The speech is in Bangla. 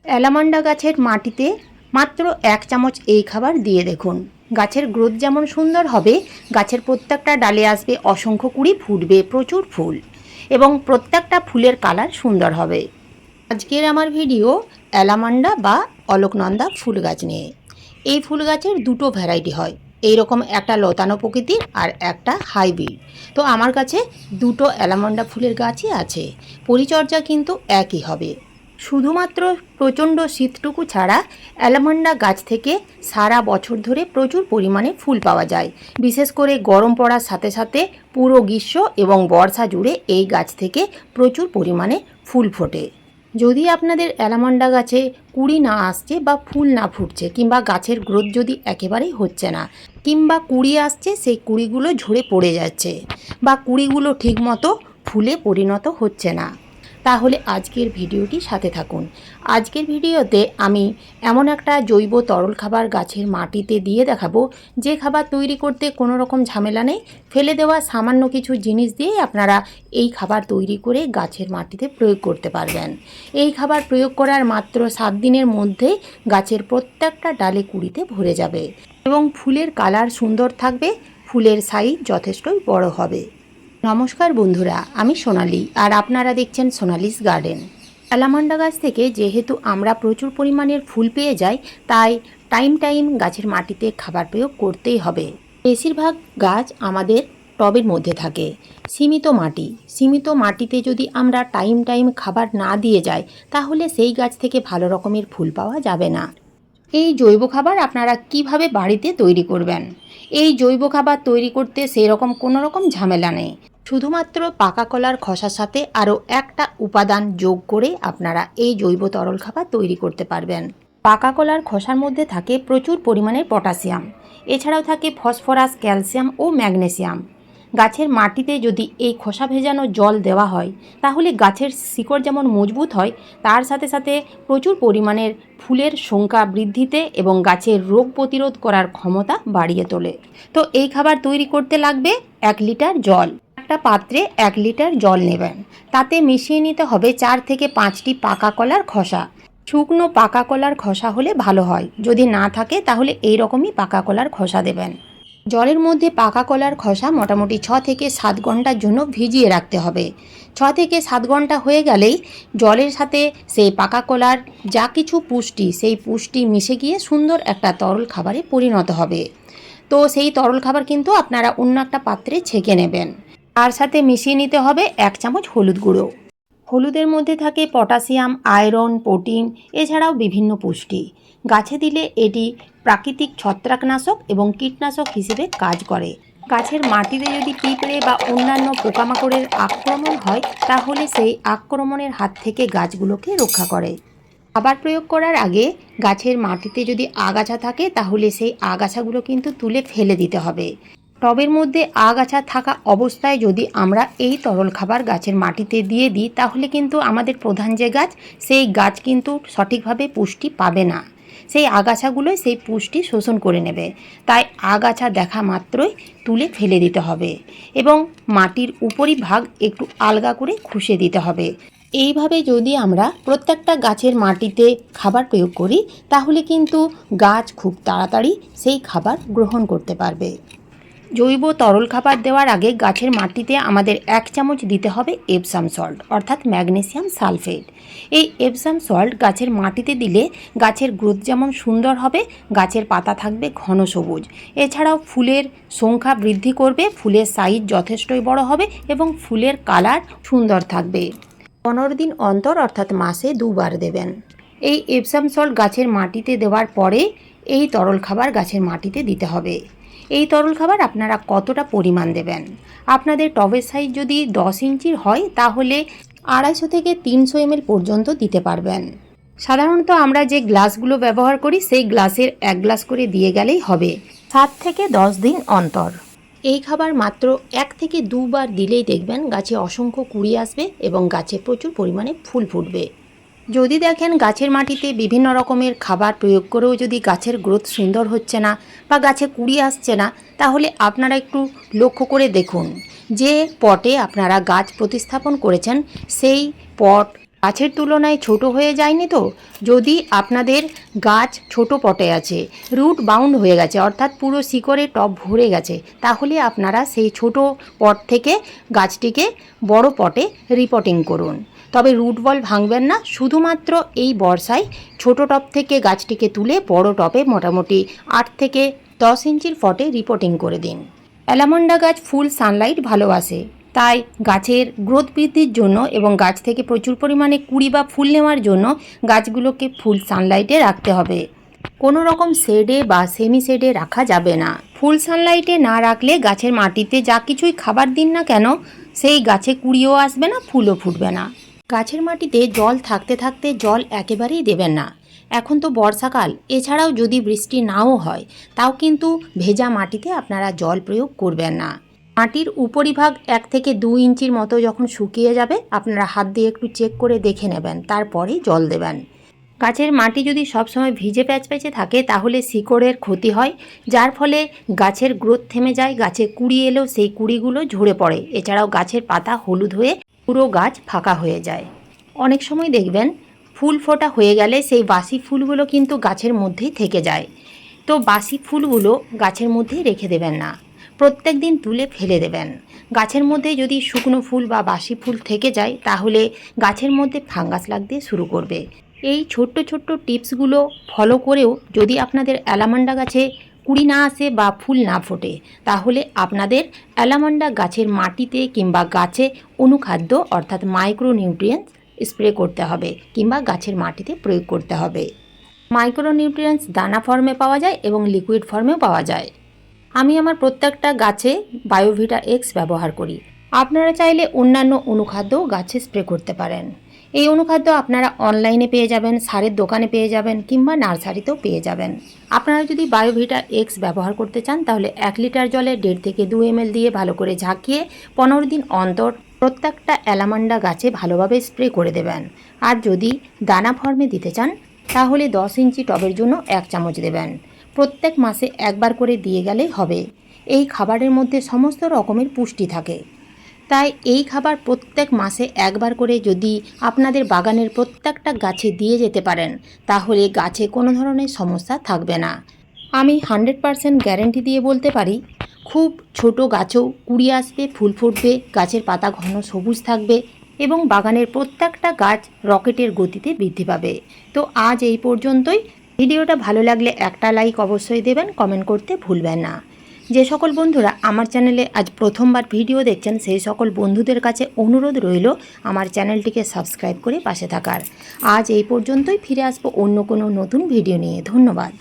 অ্যালামান্ডা গাছের মাটিতে মাত্র 1 চামচ এই খাবার দিয়ে দেখুন, গাছের গ্রোথ যেমন সুন্দর হবে, গাছের প্রত্যেকটা ডালে আসবে অসংখ্য কুড়ি, ফুটবে প্রচুর ফুল এবং প্রত্যেকটা ফুলের কালার সুন্দর হবে। আজকের আমার ভিডিও অ্যালামান্ডা বা অলকনন্দা ফুল গাছ নিয়ে। এই ফুল গাছের দুটো ভ্যারাইটি হয়, এই রকম একটা লতানো প্রকৃতির আর একটা হাইব্রিড। তো আমার কাছে দুটো অ্যালামান্ডা ফুলের গাছই আছে, পরিচর্যা কিন্তু একই হবে। শুধুমাত্র প্রচণ্ড শীতটুকু ছাড়া অ্যালামান্ডা গাছ থেকে সারা বছর ধরে প্রচুর পরিমাণে ফুল পাওয়া যায়। বিশেষ করে গরম পড়ার সাথে সাথে পুরো গ্রীষ্ম এবং বর্ষা জুড়ে এই গাছ থেকে প্রচুর পরিমাণে ফুল ফোটে। যদি আপনাদের অ্যালামান্ডা গাছে কুড়ি না আসছে বা ফুল না ফুটছে, কিংবা গাছের গ্রোথ যদি একেবারেই হচ্ছে না, কিংবা কুড়ি আসছে সেই কুড়িগুলো ঝরে পড়ে যাচ্ছে, বা কুড়িগুলো ঠিকমতো ফুলে পরিণত হচ্ছে না, তাহলে আজকের ভিডিওটি সাথে থাকুন। আজকের ভিডিওতে আমি এমন একটা জৈব তরল খাবার গাছের মাটিতে দিয়ে দেখাবো, যে খাবার তৈরি করতে কোনো রকম ঝামেলা নেই। ফেলে দেওয়া সামান্য কিছু জিনিস দিয়েই আপনারা এই খাবার তৈরি করে গাছের মাটিতে প্রয়োগ করতে পারবেন। এই খাবার প্রয়োগ করার মাত্র 7 দিনের মধ্যেই গাছের প্রত্যেকটা ডালে কুড়িতে ভরে যাবে এবং ফুলের কালার সুন্দর থাকবে, ফুলের সাইজ যথেষ্টই বড় হবে। নমস্কার বন্ধুরা, আমি সোনালি আর আপনারা দেখছেন সোনালিস গার্ডেন। অ্যালামান্ডা গাছ থেকে যেহেতু আমরা প্রচুর পরিমাণের ফুল পেয়ে যাই, তাই টাইম গাছের মাটিতে খাবার প্রয়োগ করতেই হবে। বেশিরভাগ গাছ আমাদের টবের মধ্যে থাকে, সীমিত মাটিতে যদি আমরা টাইম খাবার না দিয়ে যাই, তাহলে সেই গাছ থেকে ভালো রকমের ফুল পাওয়া যাবে না। এই জৈব খাবার আপনারা কিভাবে বাড়িতে তৈরি করবেন? এই জৈব খাবার তৈরি করতে সেই রকম কোনো রকম ঝামেলা নেই। শুধুমাত্র পাকা কলার খোসার সাথে আরও একটা উপাদান যোগ করে আপনারা এই জৈব তরল খাবার তৈরি করতে পারবেন। পাকা কলার খোসার মধ্যে থাকে প্রচুর পরিমাণে পটাশিয়াম, এছাড়াও থাকে ফসফরাস, ক্যালসিয়াম ও ম্যাগনেসিয়াম। গাছের মাটিতে যদি এই খোসা ভেজানো জল দেওয়া হয়, তাহলে গাছের শিকড় যেমন মজবুত হয়, তার সাথে সাথে প্রচুর পরিমাণের ফুলের সংখ্যা বৃদ্ধিতে এবং গাছের রোগ প্রতিরোধ করার ক্ষমতা বাড়িয়ে তোলে। তো এই খাবার তৈরি করতে লাগবে 1 লিটার জল। একটা পাত্রে 1 লিটার জল নেবেন, তাতে মিশিয়ে নিতে হবে 4 থেকে 5টি পাকা কলার খোসা। শুকনো পাকা কলার খোসা হলে ভালো হয়, যদি না থাকে তাহলে এই রকমই পাকা কলার খোসা দেবেন। জলের মধ্যে পাকা কলার খোসা মোটামুটি 6 থেকে 7 ঘন্টার জন্য ভিজিয়ে রাখতে হবে। 6 থেকে 7 ঘন্টা হয়ে গেলেই জলের সাথে সেই পাকা কলার যা কিছু পুষ্টি, সেই পুষ্টি মিশে গিয়ে সুন্দর একটা তরল খাবারে পরিণত হবে। তো সেই তরল খাবার কিন্তু আপনারা অন্য একটা পাত্রে ছেঁকে নেবেন। তার সাথে মিশিয়ে নিতে হবে 1 চামচ হলুদ গুঁড়ো। হলুদের মধ্যে থাকে পটাশিয়াম, আয়রন, প্রোটিন, এছাড়াও বিভিন্ন পুষ্টি। গাছে দিলে এটি প্রাকৃতিক ছত্রাকনাশক এবং কীটনাশক হিসেবে কাজ করে। গাছের মাটিতে যদি পিঁপড়ে বা অন্যান্য পোকামাকড়ের আক্রমণ হয়, তাহলে সেই আক্রমণের হাত থেকে গাছগুলোকে রক্ষা করে। খাবার প্রয়োগ করার আগে গাছের মাটিতে যদি আগাছা থাকে, তাহলে সেই আগাছাগুলো কিন্তু তুলে ফেলে দিতে হবে। টবের মধ্যে আগাছা থাকা অবস্থায় যদি আমরা এই তরল খাবার গাছের মাটিতে দিয়ে দিই, তাহলে কিন্তু আমাদের প্রধান যে গাছ, সেই গাছ কিন্তু সঠিকভাবে পুষ্টি পাবে না। সেই আগাছাগুলোই সেই পুষ্টি শোষণ করে নেবে। তাই আগাছা দেখা মাত্রই তুলে ফেলে দিতে হবে এবং মাটির উপরিভাগ একটু আলগা করে খুশে দিতে হবে। এইভাবে যদি আমরা প্রত্যেকটা গাছের মাটিতে খাবার প্রয়োগ করি, তাহলে কিন্তু গাছ খুব তাড়াতাড়ি সেই খাবার গ্রহণ করতে পারবে। জৈব তরল খাবার দেওয়ার আগে গাছের মাটিতে আমাদের 1 চামচ দিতে হবে এপসাম সল্ট, অর্থাৎ ম্যাগনেসিয়াম সালফেট। এই এপসাম সল্ট গাছের মাটিতে দিলে গাছের গ্রোথ যেমন সুন্দর হবে, গাছের পাতা থাকবে ঘন সবুজ, এছাড়াও ফুলের সংখ্যা বৃদ্ধি করবে, ফুলের সাইজ যথেষ্টই বড় হবে এবং ফুলের কালার সুন্দর থাকবে। 15 দিন অন্তর, অর্থাৎ মাসে 2 বার দেবেন। এই এপসাম সল্ট গাছের মাটিতে দেওয়ার পরে এই তরল খাবার গাছের মাটিতে দিতে হবে। এই তরল খাবার আপনারা কতটা পরিমাণ দেবেন? আপনাদের টবের সাইজ যদি 10 ইঞ্চির হয়, তাহলে 250 থেকে 300 ml পর্যন্ত দিতে পারবেন। সাধারণত আমরা যে গ্লাসগুলো ব্যবহার করি, সেই গ্লাসের 1 গ্লাস করে দিয়ে গেলেই হবে 7 থেকে 10 দিন অন্তর। এই খাবার মাত্র 1 থেকে 2 বার দিলেই দেখবেন গাছে অসংখ্য কুড়ি আসবে এবং গাছে প্রচুর পরিমাণে ফুল ফুটবে। যদি দেখেন গাছের মাটিতে বিভিন্ন রকমের খাবার প্রয়োগ করেও যদি গাছের গ্রোথ সুন্দর হচ্ছে না বা গাছে কুড়ি আসছে না, তাহলে আপনারা একটু লক্ষ্য করে দেখুন যে পটে আপনারা গাছ প্রতিস্থাপন করেছেন, সেই পট গাছের তুলনায় ছোট হয়ে যায়নি তো? যদি আপনাদের গাছ ছোট পটে আছে, রুট বাউন্ড হয়ে গেছে, অর্থাৎ পুরো শিকড়ে টব ভরে গেছে, তাহলে আপনারা সেই ছোট পট থেকে গাছটিকে বড় পটে রিপোর্টিং করুন। তবে রুট বল ভাঙবেন না, শুধুমাত্র এই বর্ষায় ছোট টব থেকে গাছটিকে তুলে বড় টবে মোটামুটি 8 থেকে 10 ইঞ্চির পটে রিপোর্টিং করে দিন। অ্যালামন্ডা গাছ ফুল সানলাইট ভালোবাসে, তাই গাছের গ্রোথ বৃদ্ধির জন্য এবং গাছ থেকে প্রচুর পরিমাণে কুড়ি বা ফুল নেওয়ার জন্য গাছগুলোকে ফুল সানলাইটে রাখতে হবে। কোনো রকম শেডে বা সেমি শেডে রাখা যাবে না। ফুল সানলাইটে না রাখলে গাছের মাটিতে যা কিছুই খাবার দিন না কেন, সেই গাছে কুড়িও আসবে না, ফুলও ফুটবে না। গাছের মাটিতে জল থাকতে থাকতে জল একেবারেই দেবেন না। এখন তো বর্ষাকাল, এছাড়াও যদি বৃষ্টি নাও হয় তাও কিন্তু ভেজা মাটিতে আপনারা জল প্রয়োগ করবেন না। মাটির উপরিভাগ 1 থেকে 2 ইঞ্চির মতো যখন শুকিয়ে যাবে, আপনারা হাত দিয়ে একটু চেক করে দেখে নেবেন, তারপরেই জল দেবেন। গাছের মাটি যদি সবসময় ভিজে প্যাচপ্যাচে থাকে তাহলে শিকড়ের ক্ষতি হয়, যার ফলে গাছের গ্রোথ থেমে যায়, গাছে কুড়ি এলেও সেই কুড়িগুলো ঝরে পড়ে। এছাড়াও গাছের পাতা হলুদ হয়ে পুরো গাছ ফাঁকা হয়ে যায়। অনেক সময় দেখবেন ফুল ফোটা হয়ে গেলে সেই বাসি ফুলগুলো কিন্তু গাছের মধ্যেই থেকে যায়। তো বাসি ফুলগুলো গাছের মধ্যেই রেখে দেবেন না, প্রত্যেক দিন তুলে ফেলে দেবেন। গাছের মধ্যে যদি শুকনো ফুল বা বাসি ফুল থেকে যায় তাহলে গাছের মধ্যে ফাঙ্গাস লাগতে শুরু করবে। এই ছোট্ট ছোট্ট টিপসগুলো ফলো করেও যদি আপনাদের অ্যালামান্ডা গাছে কুড়ি না আসে বা ফুল না ফোটে, তাহলে আপনাদের অ্যালামান্ডা গাছের মাটিতে কিংবা গাছে অনুখাদ্য অর্থাৎ মাইক্রোনিউট্রিয়েন্টস স্প্রে করতে হবে কিংবা গাছের মাটিতে প্রয়োগ করতে হবে। মাইক্রোনিউট্রিয়েন্টস দানা ফর্মে পাওয়া যায় এবং লিকুইড ফর্মেও পাওয়া যায়। আমি আমার প্রত্যেকটা গাছে বায়োভিটা এক্স ব্যবহার করি। আপনারা চাইলে অন্যান্য অনুখাদ্যও গাছে স্প্রে করতে পারেন। এই অনুখাদ্য আপনারা অনলাইনে পেয়ে যাবেন, সারের দোকানে পেয়ে যাবেন কিংবা নার্সারিতেও পেয়ে যাবেন। আপনারা যদি বায়োভিটা এক্স ব্যবহার করতে চান তাহলে 1 লিটার জলে 1.5 থেকে 2 ml দিয়ে ভালো করে ঝাঁকিয়ে 15 দিন অন্তর প্রত্যেকটা অ্যালামান্ডা গাছে ভালোভাবে স্প্রে করে দেবেন। আর যদি দানা ফর্মে দিতে চান তাহলে 10 ইঞ্চি টবের জন্য 1 চামচ দেবেন। প্রত্যেক মাসে একবার করে দিয়ে গেলেই হবে। এই খাবারের মধ্যে সমস্ত রকমের পুষ্টি থাকে, তাই এই খাবার প্রত্যেক মাসে একবার করে যদি আপনাদের বাগানের প্রত্যেকটা গাছে দিয়ে যেতে পারেন তাহলে গাছে কোনো ধরনের সমস্যা থাকবে না। আমি 100% গ্যারেন্টি দিয়ে বলতে পারি, খুব ছোট গাছেও কুড়ি আসবে, ফুল ফুটবে, গাছের পাতা ঘন সবুজ থাকবে এবং বাগানের প্রত্যেকটা গাছ রকেটের গতিতে বৃদ্ধি পাবে। তো আজ এই পর্যন্তই। ভিডিওটা ভালো লাগলে একটা লাইক অবশ্যই দেবেন, কমেন্ট করতে ভুলবেন না। যে সকল বন্ধুরা আমার চ্যানেলে আজ প্রথমবার ভিডিও দেখছেন সেই সকল বন্ধুদের কাছে অনুরোধ রইল আমার চ্যানেলটিকে সাবস্ক্রাইব করে পাশে থাকার। আজ এই পর্যন্তই, ফিরে আসবো অন্য কোনো নতুন ভিডিও নিয়ে। ধন্যবাদ।